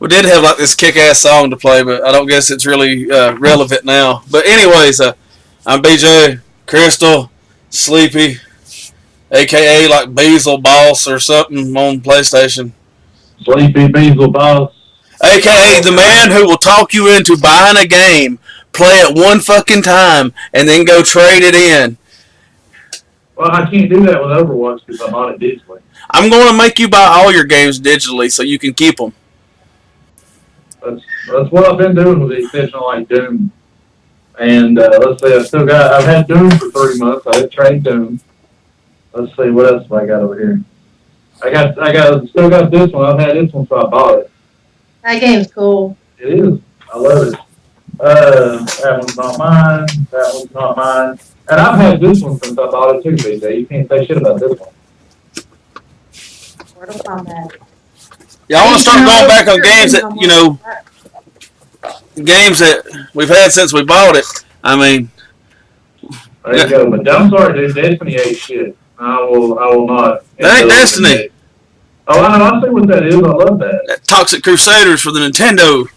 we did have like this kick-ass song to play, but I don't guess it's really relevant now. But anyways, I'm BJ, Krystal, Sleepy, a.k.a. like Beazle Boss or something on PlayStation. Sleepy Beazle Boss. A.k.a. the man who will talk you into buying a game, play it one fucking time, and then go trade it in. Well, I can't do that with Overwatch because I bought it digitally. I'm going to make you buy all your games digitally so you can keep them. That's what I've been doing with the exception of like Doom. And let's see, I've had Doom for 3 months. I had trade Doom. Let's see, what else have I got over here? Still got this one. I've had this one, so I bought it. That game's cool. It is. I love it. That one's not mine. That one's not mine. And I've had this one since I bought it too, BJ. You can't say shit about this one. Mortal Kombat. Yeah, I want to start going back on games that, games that we've had since we bought it. I mean, there you go. But I'm sorry, dude. Destiny ain't shit. I will not. That ain't Destiny. Oh, I see what that is. I love that. Toxic Crusaders for the Nintendo.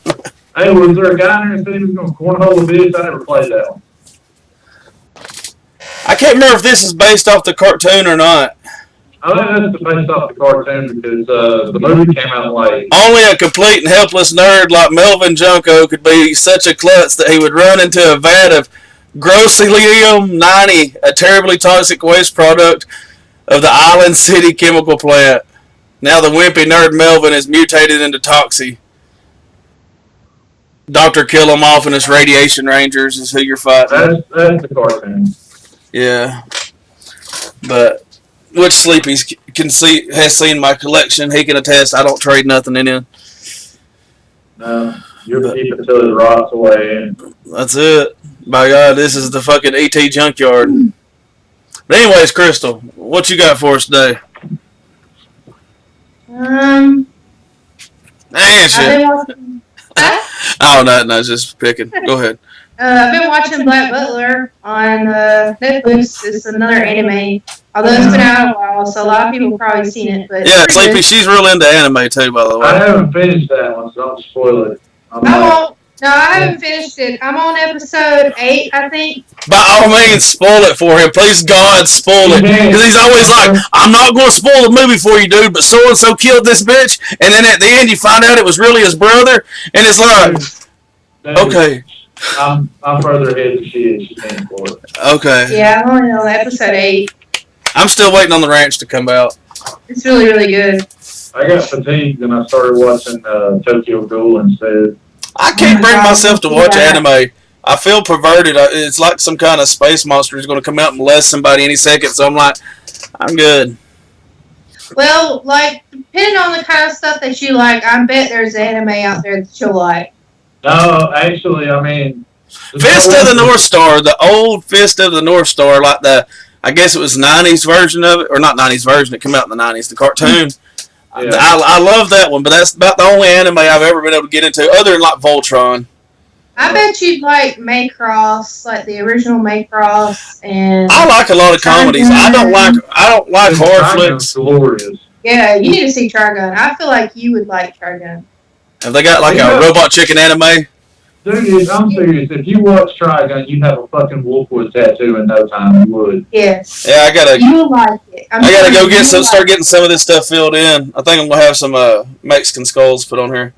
Hey, was there a guy in there that said he was going to cornhole the bitch? I never played that one. I can't remember if this is based off the cartoon or not. I think that's based off the cartoon because the movie came out late. Only a complete and helpless nerd like Melvin Junko could be such a klutz that he would run into a vat of Grossilium-90, a terribly toxic waste product of the Island City chemical plant. Now the wimpy nerd Melvin is mutated into Toxie. Dr. Kill 'em off and his Radiation Rangers is who you're fighting. That's the cartoon. Yeah. But which Sleepy's has seen my collection. He can attest I don't trade nothing in it. No, you'll keep it till it rots away. That's it. By God, this is the fucking ET junkyard. But anyways, Krystal, what you got for us today? Shit. Oh, no, just picking. Go ahead. I've been watching Black Butler on Netflix. It's another anime. Although it's been out a while, so a lot of people have probably seen it. But yeah, Sleepy, she's real into anime too, by the way. I haven't finished that one, so don't spoil it. No, I haven't finished it. I'm on episode 8, I think. By all means, spoil it for him. Please, God, spoil it. Because he's always like, I'm not going to spoil the movie for you, dude, but so-and-so killed this bitch. And then at the end, you find out it was really his brother. And it's like, okay. I'm further ahead than she is. She can't spoil it. Okay. Yeah, I'm only on episode 8. I'm still waiting on the ranch to come out. It's really, really good. I got fatigued and I started watching Tokyo Ghoul instead. I can't bring myself to watch anime. I feel perverted. It's like some kind of space monster is going to come out and molest somebody any second. So I'm like, I'm good. Well, like, depending on the kind of stuff that you like, I bet there's anime out there that you'll like. No, actually, I mean... Fist of the North Star, the old Fist of the North Star, like I guess it was 90s version of it, or not 90s version, it came out in the 90s, the cartoon. Yeah. I love that one, but that's about the only anime I've ever been able to get into, other than like Voltron. I bet you'd like Macross, like the original Macross, and I like a lot of comedies. I don't like horror flicks. Glorious. Yeah, you need to see Trigun. I feel like you would like Trigun. Have they got like a Robot Chicken anime? Dude, I'm serious. If you watch Trigun, you'd have a fucking Wolfwood tattoo in no time. You would. Yes. Yeah, You like it. I gotta go start getting some of this stuff filled in. I think I'm gonna have some Mexican skulls put on here.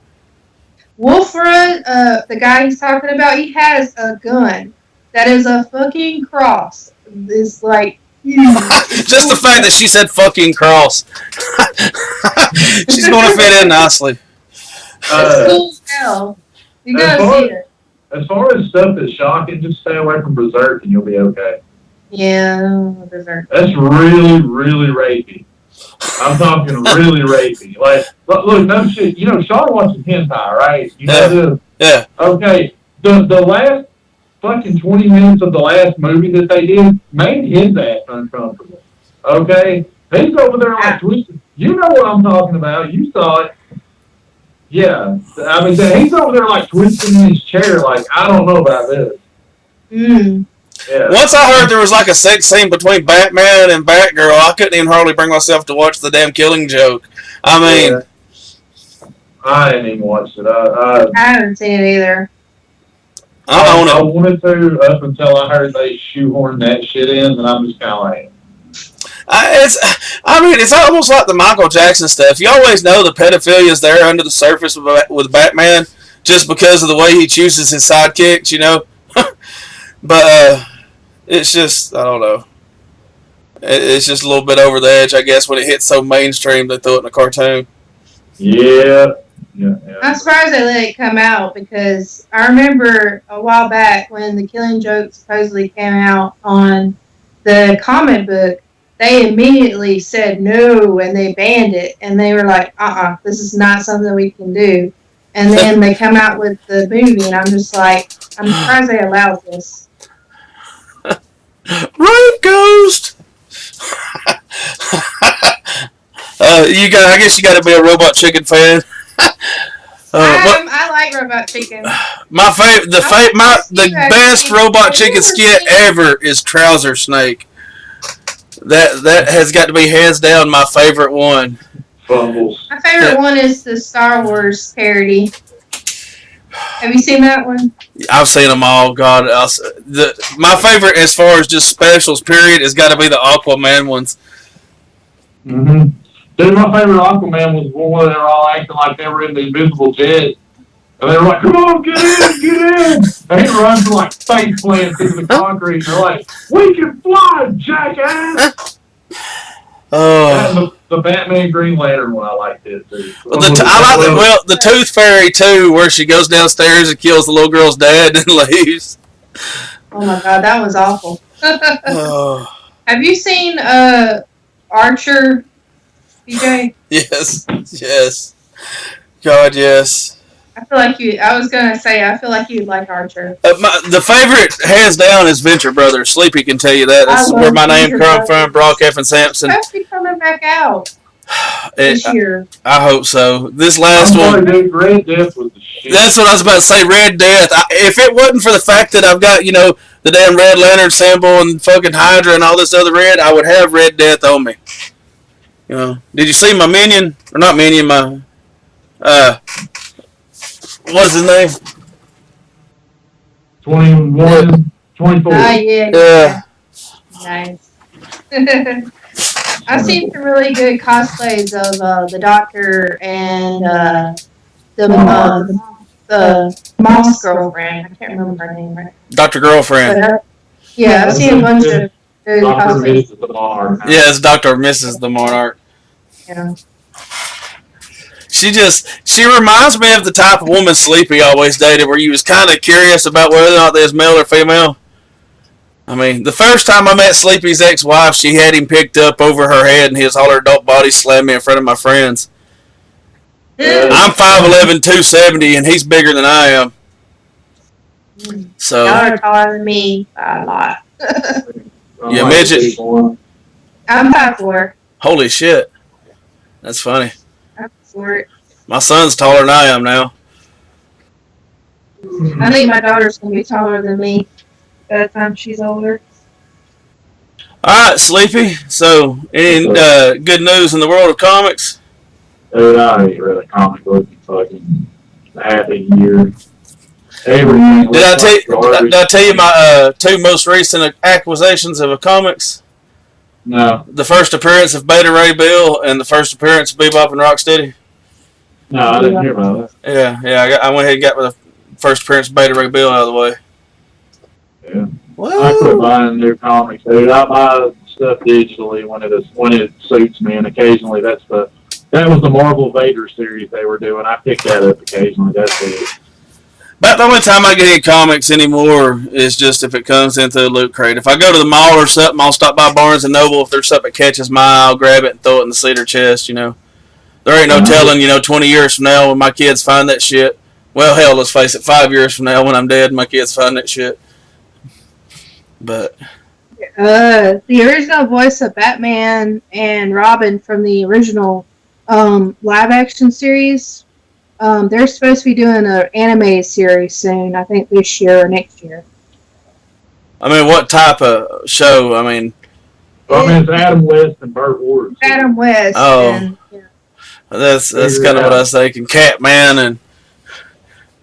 Wolfwood, the guy he's talking about, he has a gun that is a fucking cross. It's like just the fact that she said "fucking cross," she's gonna fit in nicely. It's cool as hell. You gotta see it. As far as stuff that's shocking, just stay away from Berserk and you'll be okay. Yeah, Berserk. That's really, really rapey. I'm talking really rapey. Like, look, no shit. You know, Sean watches hentai, right? You know this? Yeah. Okay. The last fucking 20 minutes of the last movie that they did made his ass uncomfortable. Okay? He's over there like twisted. You know what I'm talking about. You saw it. Yeah, I mean, he's over there like twisting in his chair, like, I don't know about this. Yeah. Once I heard there was like a sex scene between Batman and Batgirl, I couldn't even hardly bring myself to watch the damn Killing Joke. I mean, I didn't even watch it. I haven't seen it either. I own I it. wanted to up until I heard they shoehorned that shit in, and I'm just kind of like. It's almost like the Michael Jackson stuff. You always know the pedophilia is there under the surface with Batman, just because of the way he chooses his sidekicks, you know. But it's just, I don't know. It's just a little bit over the edge, I guess, when it hits so mainstream they throw it in a cartoon. Yeah. I'm surprised they let it come out because I remember a while back when the Killing Joke supposedly came out on the comic book, they immediately said no and they banned it. And they were like, this is not something we can do. And then they come out with the movie and I'm just like, I'm surprised they allowed this. Right, Ghost! I guess you got to be a Robot Chicken fan. I like Robot Chicken. The best Robot Chicken skit ever is Trouser Snake. That has got to be hands down my favorite one. Fumbles. My favorite one is the Star Wars parody. Have you seen that one? I've seen them all. God, my favorite as far as just specials, period, has got to be the Aquaman ones. Mm-hmm. Dude, my favorite Aquaman was one where they were all acting like they were in the invisible jet. And they were like, come on, get in! And he runs like face plants into the concrete. And they're like, we can fly, jackass! The Batman Green Lantern one, I liked it too. The Tooth Fairy too, where she goes downstairs and kills the little girl's dad and leaves. Oh my god, that was awful. Have you seen Archer, BJ? Yes. God, yes. I feel like you'd like Archer. The favorite, hands down, is Venture Brothers. Sleepy can tell you that. That's where my name comes from. Brock F. and Sampson. It's supposed to be coming back out this year. I hope so. This last one. Dude, Red Death was the shit. That's what I was about to say. Red Death. If it wasn't for the fact that I've got, the damn Red Lantern symbol and fucking Hydra and all this other red, I would have Red Death on me. Did you see my minion? Or not minion, my what's his name? 21, 24. Yeah. Nice. I've seen some really good cosplays of the Doctor and the Moss girlfriend. I can't remember her name right. Dr. Girlfriend. But, I've seen a bunch of good cosplays. Yeah, it's Dr. or Mrs. the Monarch. Yeah. She reminds me of the type of woman Sleepy always dated, where you was kind of curious about whether or not they was male or female. I mean, the first time I met Sleepy's ex-wife, she had him picked up over her head, and his whole adult body slammed me in front of my friends. I'm 5'11", 270, and he's bigger than I am. So y'all are taller than me by a lot. You midget. I'm 5'4". Holy shit, that's funny. I'm short. My son's taller than I am now. I think my daughter's gonna be taller than me by the time she's older. All right, Sleepy. So, any good news in the world of comics? Dude, I ain't read a comic book in fucking half a year. Everything. Did I tell you my two most recent acquisitions of comics? No. The first appearance of Beta Ray Bill and the first appearance of Bebop and Rocksteady. No, I didn't hear about that. Yeah. I went ahead and got the first appearance of Beta Ray Bill out of the way. Yeah. Woo! I quit buying new comics, dude. I buy stuff digitally when it suits me, and occasionally that was the Marvel Vader series they were doing. I pick that up occasionally. That's it. About the only time I get any comics anymore is just if it comes into a loot crate. If I go to the mall or something, I'll stop by Barnes & Noble. If there's something that catches my eye, I'll grab it and throw it in the cedar chest, There ain't no telling, 20 years from now when my kids find that shit. Well, hell, let's face it, 5 years from now when I'm dead, my kids find that shit. But the original voice of Batman and Robin from the original live-action series, they're supposed to be doing an animated series soon. I think this year or next year. I mean, what type of show? It's Adam West and Burt Ward. Adam West. Oh. And, That's kind of what I was thinking. Catman and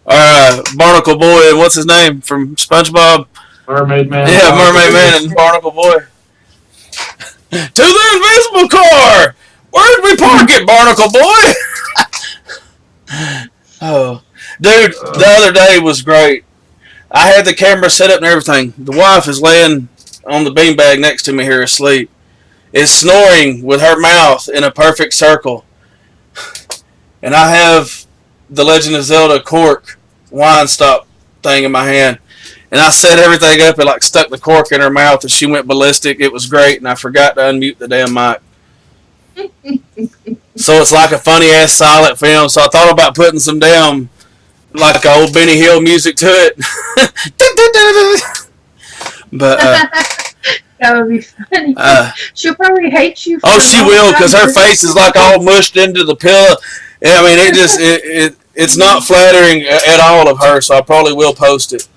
Barnacle Boy and what's his name from SpongeBob? Mermaid Man. Yeah, Mermaid Man and Barnacle Boy. To the invisible car! Where'd we park it, Barnacle Boy? Oh, dude, the other day was great. I had the camera set up and everything. The wife is laying on the beanbag next to me here asleep. Is snoring with her mouth in a perfect circle. And I have the Legend of Zelda cork wine stop thing in my hand. And I set everything up and like stuck the cork in her mouth and she went ballistic. It was great and I forgot to unmute the damn mic. So it's like a funny ass silent film. So I thought about putting some damn like old Benny Hill music to it. But that would be funny. She'll probably hate you. Oh, she will, because her face is like all mushed into the pillow. Yeah, I mean, it's not flattering at all of her, so I probably will post it.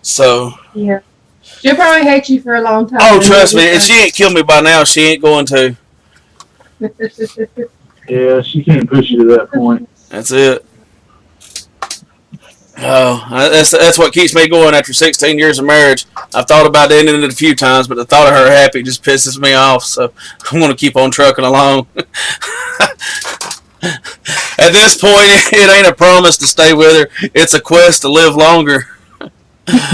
So. Yeah. She'll probably hate you for a long time. Oh, trust me, if she ain't killed me by now, she ain't going to. Yeah, she can't push you to that point. That's it. Oh, that's what keeps me going after 16 years of marriage. I've thought about ending it a few times, but the thought of her happy just pisses me off, so I want to keep on trucking along. At this point, it ain't a promise to stay with her. It's a quest to live longer. It's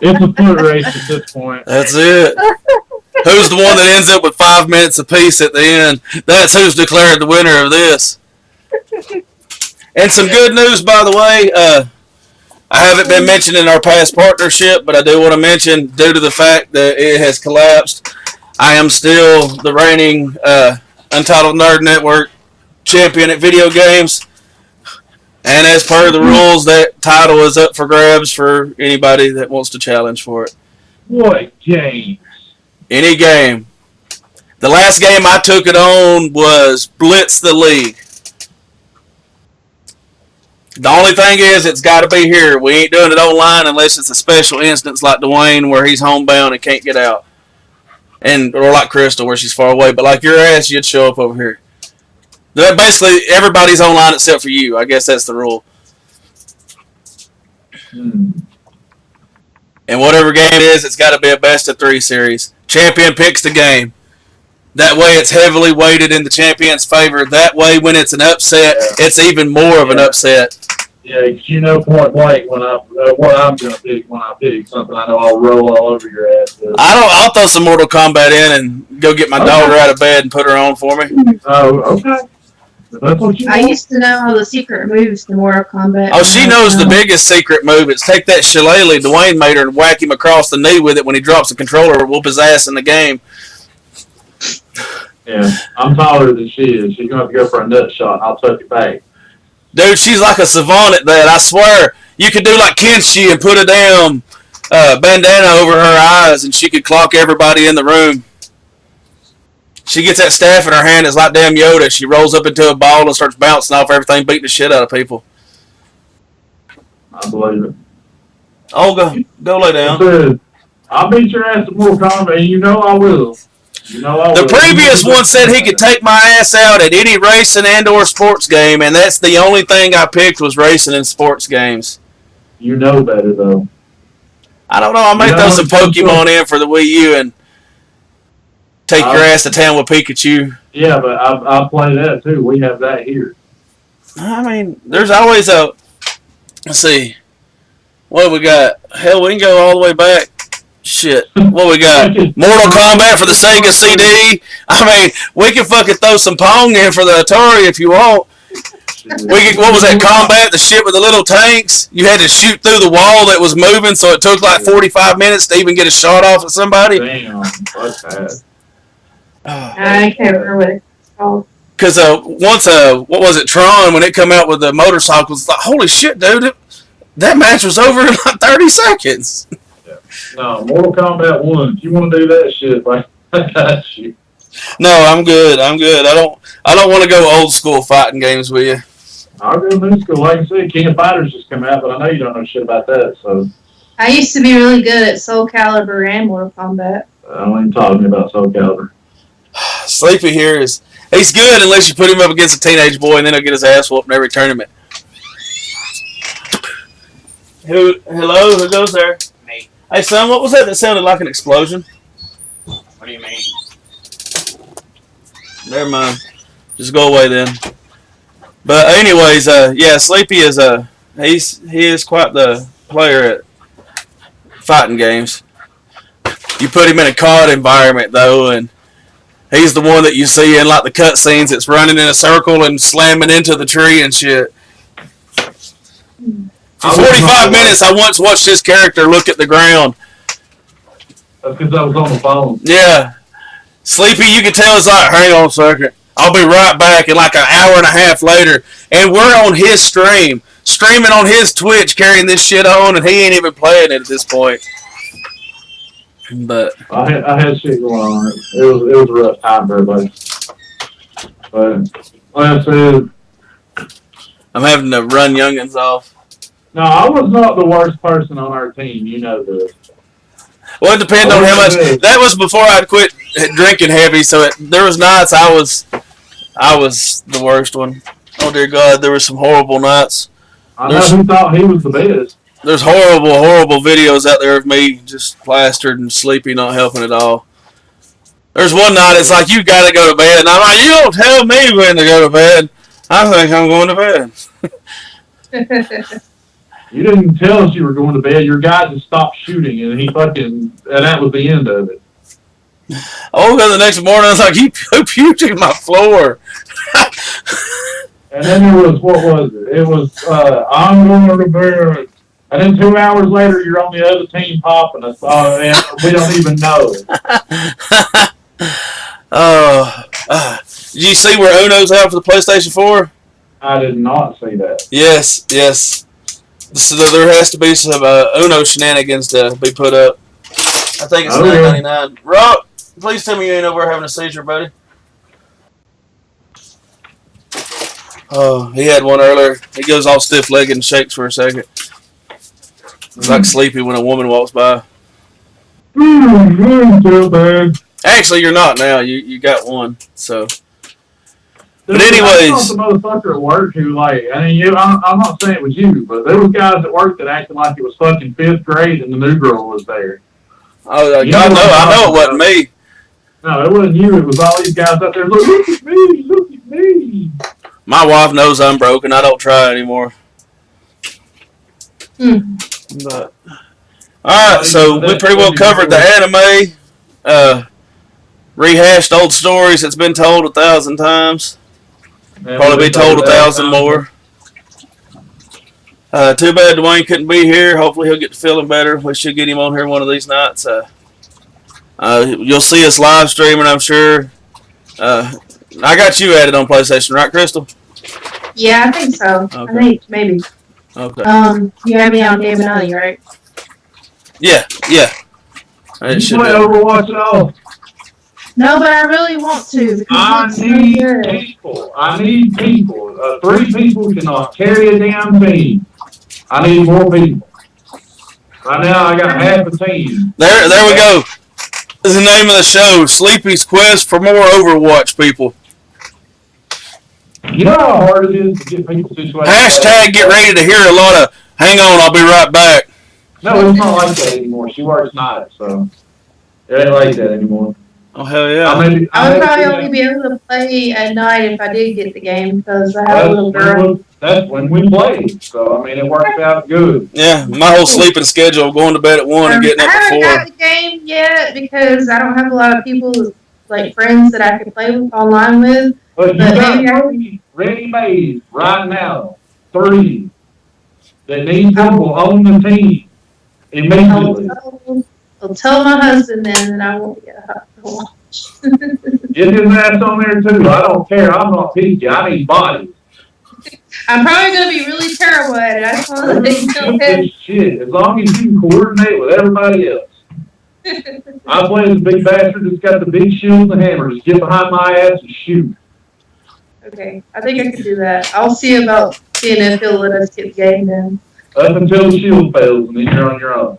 a foot race at this point. That's it. Who's the one that ends up with 5 minutes apiece at the end? That's who's declared the winner of this. And some good news, by the way. I haven't been mentioning our past partnership, but I do want to mention, due to the fact that it has collapsed, I am still the reigning Untitled Nerd Network champion at video games. And as per the rules, that title is up for grabs for anybody that wants to challenge for it. What games? Any game. The last game I took it on was Blitz the League. The only thing is, it's got to be here. We ain't doing it online unless it's a special instance like Dewayne where he's homebound and can't get out. Or like Krystal where she's far away. But like your ass, you'd show up over here. Basically, everybody's online except for you. I guess that's the rule. And whatever game it is, it's got to be a best-of-3 series. Champion picks the game. That way it's heavily weighted in the champion's favor. That way when it's an upset, it's even more of an upset. Yeah, you know point blank when what I'm going to pick when I pick something. I know I'll roll all over your ass. I'll throw some Mortal Kombat in and go get my daughter out of bed and put her on for me. Oh, okay. That's what you I used to know all the secret moves to Mortal Kombat. Oh, she knows the biggest secret move. It's take that shillelagh Dewayne made her and whack him across the knee with it when he drops the controller, whoop his ass in the game. Yeah, I'm taller than she is. She's going to have to go for a nut shot, and I'll tuck it back. Dude, she's like a savant at that. I swear, you could do like Kenshi and put a damn bandana over her eyes, and she could clock everybody in the room. She gets that staff in her hand. It's like damn Yoda. She rolls up into a ball and starts bouncing off everything, beating the shit out of people. I believe it. Oh, go lay down. I'll beat your ass at Mortal Kombat, and you know I will. The previous one said he could take my ass out at any racing and or sports game, and that's the only thing I picked was racing and sports games. You know better, though. I don't know. I might throw some Pokemon in for the Wii U and take your ass to town with Pikachu. Yeah, but I'll play that, too. We have that here. I mean, there's always a... Let's see. What do we got? Hell, we can go all the way back. Shit. What we got? Mortal Kombat for the Sega CD. I mean, we can fucking throw some Pong in for the Atari if you want. What was that combat? The shit with the little tanks? You had to shoot through the wall that was moving, so it took like 45 minutes to even get a shot off at somebody. Damn, what's that? I can't remember what it's called. Because once, what was it, Tron, when it come out with the motorcycles, it's like, holy shit, dude, that match was over in like 30 seconds. No, Mortal Kombat 1. If you want to do that shit, like, I got you. No, I'm good. I don't want to go old school fighting games with you. I'll go new school. Like I said, King of Fighters just come out, but I know you don't know shit about that, so. I used to be really good at Soul Calibur and Mortal Kombat. I don't even talk to me about Soul Calibur. Sleepy here he's good unless you put him up against a teenage boy and then he'll get his ass whooped in every tournament. Hello? Who goes there? Me. Hey, son, what was that sounded like an explosion? What do you mean? Never mind. Just go away then. But anyways, yeah, Sleepy is he is quite the player at fighting games. You put him in a COD environment though, and he's the one that you see in like the cutscenes. It's running in a circle and slamming into the tree and shit. For 45 minutes, I once watched this character look at the ground. That's because I was on the phone. Yeah. Sleepy, you can tell it's like, hang on a second. I'll be right back in like an hour and a half later. And we're on his stream. Streaming on his Twitch, carrying this shit on, and he ain't even playing it at this point. But I had shit going on. It was a rough time for everybody. But like I said, I'm having to run youngins off. no, I was not the worst person on our team. You know this. Well, it depends on how much. That was before I'd quit drinking heavy, so there was nights I was the worst one. Oh dear God, there were some horrible nights. I know who thought he was the best. There's horrible videos out there of me just plastered and sleepy, not helping at all. There's one night it's like, you gotta go to bed, and I'm like, you don't tell me when to go to bed. I think I'm going to bed. You didn't tell us you were going to bed. Your guy just stopped shooting, and and that was the end of it. Oh, the next morning I was like, you puked in my floor. And then there was, what was it? It was, I'm going to bed. And then 2 hours later, you're on the other team popping us, and we don't even know. Did you see where Uno's out for the PlayStation 4? I did not see that. Yes. So there has to be some Uno shenanigans to be put up. I think it's $9.99. Rob, please tell me you ain't over having a seizure, buddy. Oh, he had one earlier. He goes all stiff-legged and shakes for a second. It's like sleepy when a woman walks by. Actually, you're not now. You got one. So, but anyways, I saw some motherfucker at work who I'm not saying it was you, but there was guys at work that acted like it was fucking 5th grade and the new girl was there. Oh God, no! I know it wasn't me. No, it wasn't you. It was all these guys out there. Look at me! Look at me! My wife knows I'm broken. I don't try anymore. But all right, so we pretty well covered the anime, rehashed old stories that's been told 1,000 times. Probably be told 1,000 more. Too bad Dwayne couldn't be here. Hopefully he'll get to feeling better. We should get him on here one of these nights. You'll see us live streaming, I'm sure. I got you added on PlayStation, right, Krystal? Yeah, I think so. Okay. I think maybe. Okay. You have me on Game and right? Yeah. You play Overwatch at all? No, but I really want to. I need people. 3 people cannot carry a damn team. I need more people. Right now, I got half a team. There we go. This is the name of the show, Sleepy's Quest for More Overwatch People. You know how hard it is to get people situated. Hashtag get ready to hear a lot of, hang on, I'll be right back. No, it's not like that anymore. She works nights, so it ain't like that anymore. Oh, hell yeah. I would probably only be able to play at night if I did get the game because I have a little girl. That's when we played, so I mean it worked out good. Yeah, my whole sleeping schedule, going to bed at 1 and getting up at 4. I haven't got the game yet because I don't have a lot of people, like friends that I can play with online with. But you got 3 ready-made right now. 3 that need people on the team immediately. I'll tell my husband then, and I won't get a watch. Get his ass on there too. I don't care. I'm not picky. I need bodies. I'm probably going to be really terrible at it. I just want to let you know that. Shit. As long as you can coordinate with everybody else. I play as a big bastard that's got the big shield and hammer. Just get behind my ass and shoot. Okay, I think I can do that. I'll see about seeing if he'll let us get the game then. Up until the shield fails, and then you're on your own.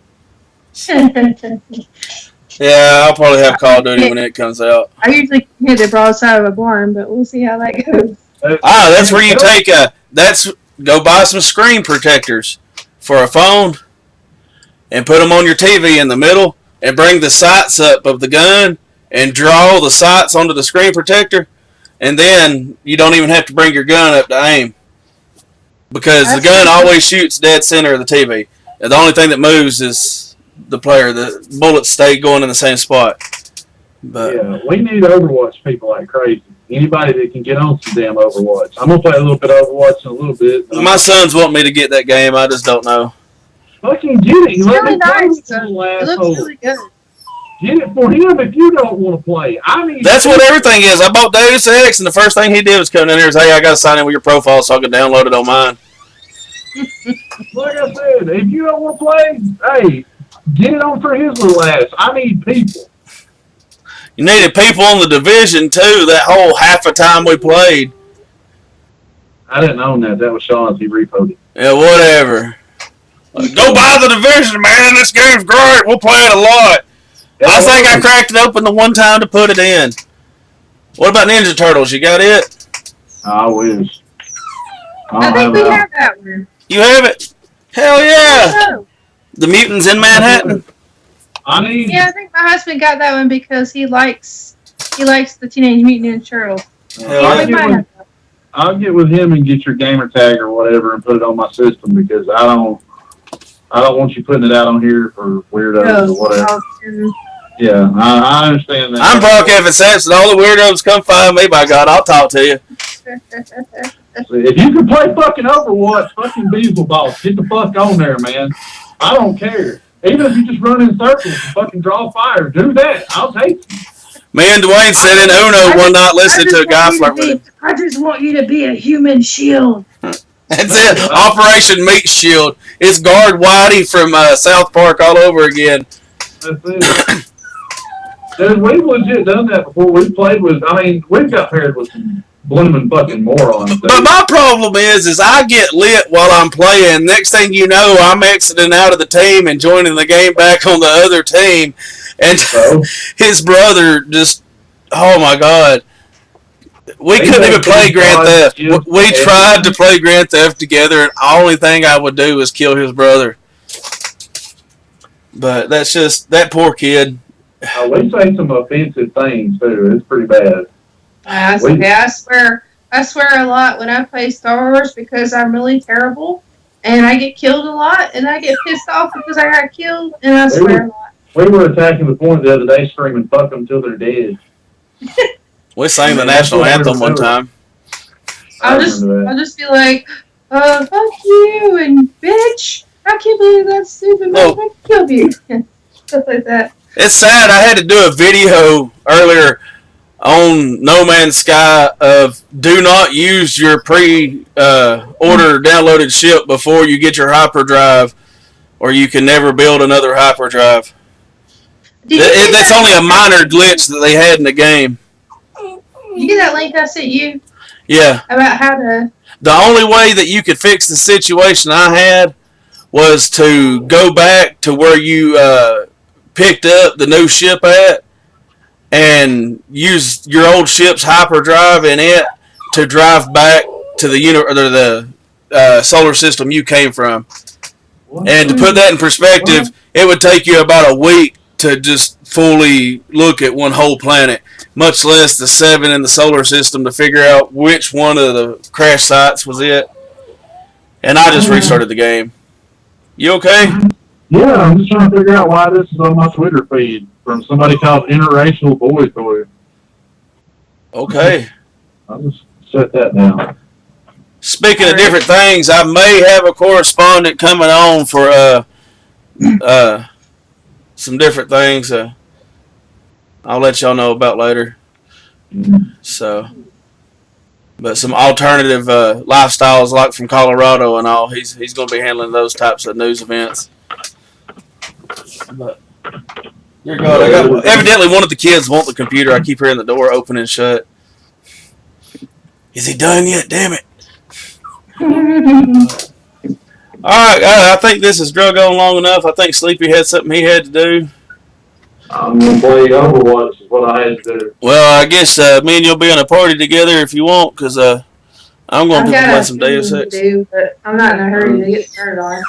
Yeah, I'll probably have Call of Duty when it comes out. I usually hit the broadside of a barn, but we'll see how that goes. That's where you go buy some screen protectors for a phone and put them on your TV in the middle and bring the sights up of the gun and draw the sights onto the screen protector, and then you don't even have to bring your gun up to aim because the gun always shoots dead center of the TV. And the only thing that moves is the player. The bullets stay going in the same spot. But yeah, we need Overwatch people like crazy. Anybody that can get on some damn Overwatch. I'm gonna play a little bit of Overwatch in a little bit. my sons want me to get that game. I just don't know. Fucking get it. It's Let really me play nice. with you, It looks asshole. really good. Get it for him if you don't want to play. I mean, That's what everything is. I bought Deus Ex, and the first thing he did was come in here and say, "Hey, I got to sign in with your profile so I can download it on mine." like I said, if you don't want to play, hey, get it on for his little ass. I need people. You needed people on the division too. That whole half a time we played. I didn't own that. That was Sean's. He repoed it. Yeah, whatever. Go buy the division, man. This game's great. We'll play it a lot. I think I cracked it open the one time to put it in. What about Ninja Turtles? You got it? I wish. I think we have that one. You have it? Hell yeah! Oh. The Mutants in Manhattan. I need. Yeah, I think my husband got that one because he likes the Teenage Mutant Ninja Turtles. I'll get with him and get your gamer tag or whatever and put it on my system because I don't want you putting it out on here for weirdos or whatever. Yeah, I understand that. I'm Brock Evans Sampson. All the weirdos come find me, by God. I'll talk to you. If you can play fucking Overwatch, fucking Beasley Boss, get the fuck on there, man. I don't care. Even if you just run in circles and fucking draw fire, do that. I'll take it. Me and Dwayne said in Uno one night listening to a guy flirt with him. I just want you to be a human shield. That's it. Operation Meat Shield. It's Guard Whitey from South Park all over again. That's it. Dude, we've legit done that before. We've played with, we've got paired with some blooming fucking morons. Dude. But my problem is I get lit while I'm playing. Next thing you know, I'm exiting out of the team and joining the game back on the other team. And his brother just, oh my God. We couldn't even play Grand Theft. We tried to play Grand Theft together, and the only thing I would do is kill his brother. But that's just, that poor kid. We say some offensive things, too. It's pretty bad. I swear a lot when I play Star Wars because I'm really terrible, and I get killed a lot, and I get pissed off because I got killed, and I swear a lot. We were attacking the point the other day screaming, fuck them till they're dead. We sang the national anthem one time. I'll just be like, fuck you, and bitch, I can't believe that stupid motherfucker killed you. Stuff like that. It's sad. I had to do a video earlier on No Man's Sky of do not use your pre-order downloaded ship before you get your hyperdrive, or you can never build another hyperdrive. That's only a minor glitch that they had in the game. You get that link I sent you? Yeah. About how to... The only way that you could fix the situation I had was to go back to where you picked up the new ship at and use your old ship's hyperdrive in it to drive back to the solar system you came from. And to put that in perspective, it would take you about a week to just fully look at one whole planet, much less the 7 in the solar system to figure out which one of the crash sites was it. And I just restarted the game. You okay? Yeah, I'm just trying to figure out why this is on my Twitter feed from somebody called Interracial Boy Toy. Okay. I'll just set that down. Speaking of different things, I may have a correspondent coming on for some different things. I'll let y'all know about later. So, but some alternative lifestyles, like from Colorado and all. He's going to be handling those types of news events. But dear God, evidently one of the kids want the computer. I keep hearing the door open and shut. Is he done yet? Damn it! All right, I think this has drug on long enough. I think Sleepy had something he had to do. I'm gonna play Overwatch. Is what I had to do. Well, I guess me and you'll be on a party together if you want, because I'm going to play some Deus Ex. But I'm not in a hurry to get started on it.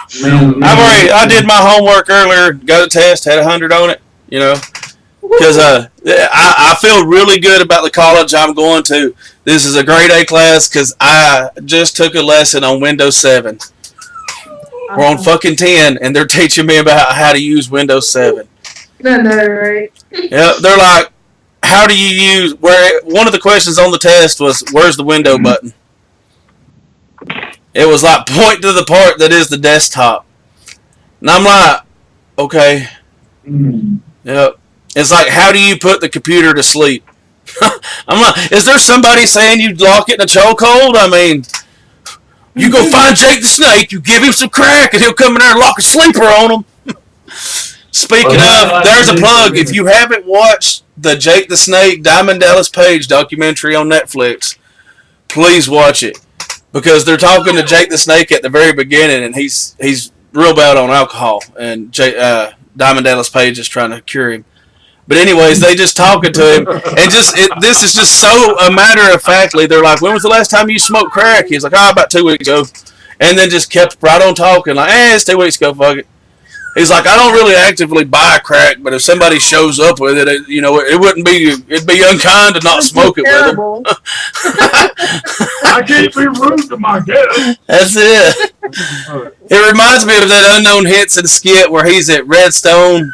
I did my homework earlier, got a test, had 100 on it, you know, because I feel really good about the college I'm going to. This is a grade A class because I just took a lesson on Windows 7. We're on fucking 10, and they're teaching me about how to use Windows 7. No, right? Yeah, they're like, how do you use, one of the questions on the test was, where's the window button? It was like, point to the part that is the desktop. And I'm like, okay. Yep. It's like, how do you put the computer to sleep? I'm like, is there somebody saying you lock it in a chokehold? I mean, you go find Jake the Snake, you give him some crack, and he'll come in there and lock a sleeper on him. Speaking of, there's a plug. If you haven't watched the Jake the Snake Diamond Dallas Page documentary on Netflix, please watch it. Because they're talking to Jake the Snake at the very beginning, and he's real bad on alcohol, and Diamond Dallas Page is trying to cure him. But anyways, they just talking to him, and this is just so a matter of factly. They're like, when was the last time you smoked crack? He's like, about 2 weeks ago. And then just kept right on talking, like, it's 2 weeks ago, fuck it. He's like, I don't really actively buy crack, but if somebody shows up with it, it'd be unkind to not smoke it with them. I can't be rude to my guests. That's it. It reminds me of that Unknown Henson skit where he's at Redstone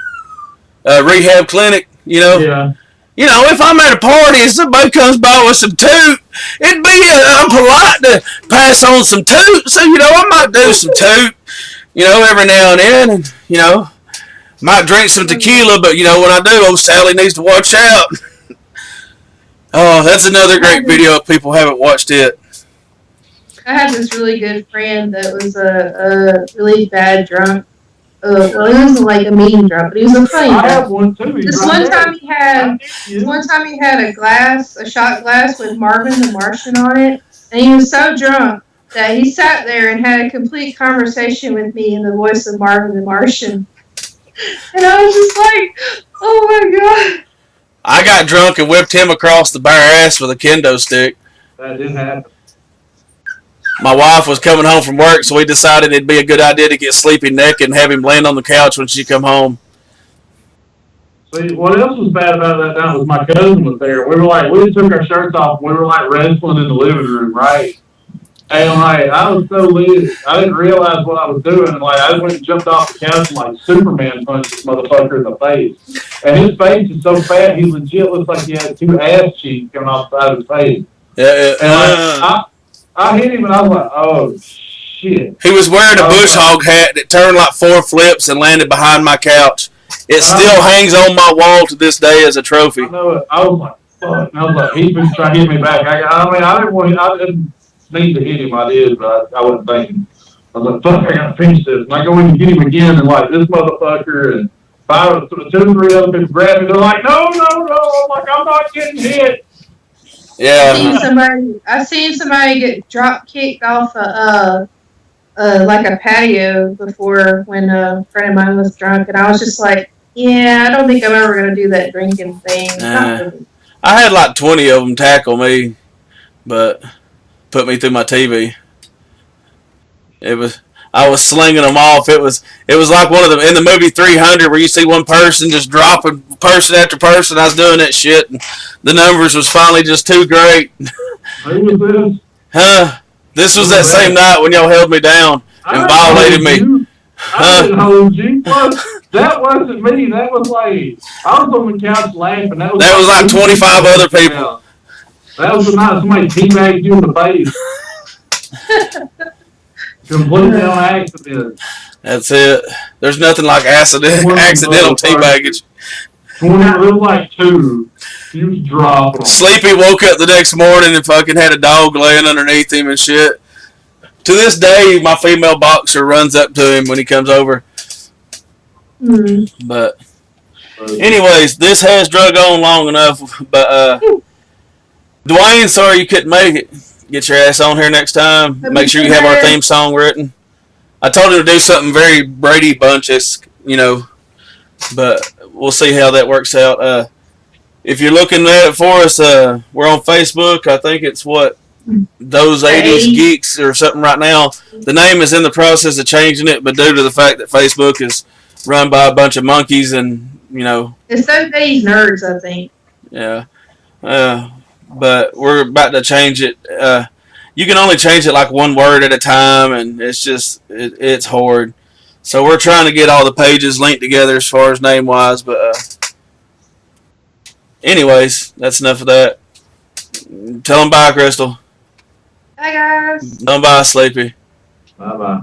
Rehab Clinic, you know? Yeah. You know, if I'm at a party and somebody comes by with some toot, it'd be unpolite to pass on some toot, so, you know, I might do some toot. You know, every now and then, and, you know, might drink some tequila, but, you know, when I do, old Sally needs to watch out. Oh, that's another great video if people haven't watched it. I had this really good friend that was a really bad drunk. Well, he wasn't like a mean drunk, but he was a funny drunk. I have one too. One time he had a shot glass with Marvin the Martian on it, and he was so drunk that he sat there and had a complete conversation with me in the voice of Marvin the Martian. And I was just like, oh my God. I got drunk and whipped him across the bare ass with a kendo stick. That did happen. My wife was coming home from work, so we decided it'd be a good idea to get sleepy naked and have him land on the couch when she come home. See, what else was bad about that night was my cousin was there. We took our shirts off and we were like wrestling in the living room, right? And like, I was so lit, I didn't realize what I was doing. And like, I went and jumped off the couch and like Superman punched this motherfucker in the face. And his face is so fat, he legit looks like he had 2 ass cheeks coming off the side of his face. Yeah. And I hit him and I was like, oh shit. He was wearing a bush hog hat that turned like 4 flips and landed behind my couch. It still hangs on my wall to this day as a trophy. I know it. I was like, fuck. And I was like, he's been trying to hit me back. I didn't need to hit him, I did, but I wasn't thinking. I was like, fuck, I gotta finish this. And I go in and get him again, and like, this motherfucker, and 2 or 3 other people grab me, they're like, no. I'm like, I'm not getting hit. Yeah. I seen somebody get drop kicked off like a patio before when a friend of mine was drunk, and I was just like, yeah, I don't think I'm ever gonna do that drinking thing. I had like 20 of them tackle me, but put me through my TV. I was slinging them off. It was like one of them in the movie 300 where you see one person just dropping person after person. I was doing that shit, and the numbers was finally just too great. Who was this? Huh? This was that same night when y'all held me down and violated me. I didn't hold you. That wasn't me. That was like, I was on the couch laughing. That was like 25 other people. That was the night somebody teabagged you in the face. Completely on accident. That's it. There's nothing like accidental teabaggage. 20, it was like 2. You was dropping. Sleepy woke up the next morning and fucking had a dog laying underneath him and shit. To this day, my female boxer runs up to him when he comes over. But anyways, this has drug on long enough. But Dewayne, sorry you couldn't make it. Get your ass on here next time. Make sure you have our theme song written. I told him to do something very Brady Bunch-esque, you know, but we'll see how that works out. If you're looking at it for us, we're on Facebook. I think it's those 80s Geeks or something right now. The name is in the process of changing it, but due to the fact that Facebook is run by a bunch of monkeys and, It's those 80s nerds, I think. Yeah. But we're about to change it. You can only change it like one word at a time, and it's just, it's hard. So we're trying to get all the pages linked together as far as name-wise, but anyways, that's enough of that. Tell them bye, Krystal. Bye, guys. Tell them bye, Sleepy. Bye-bye.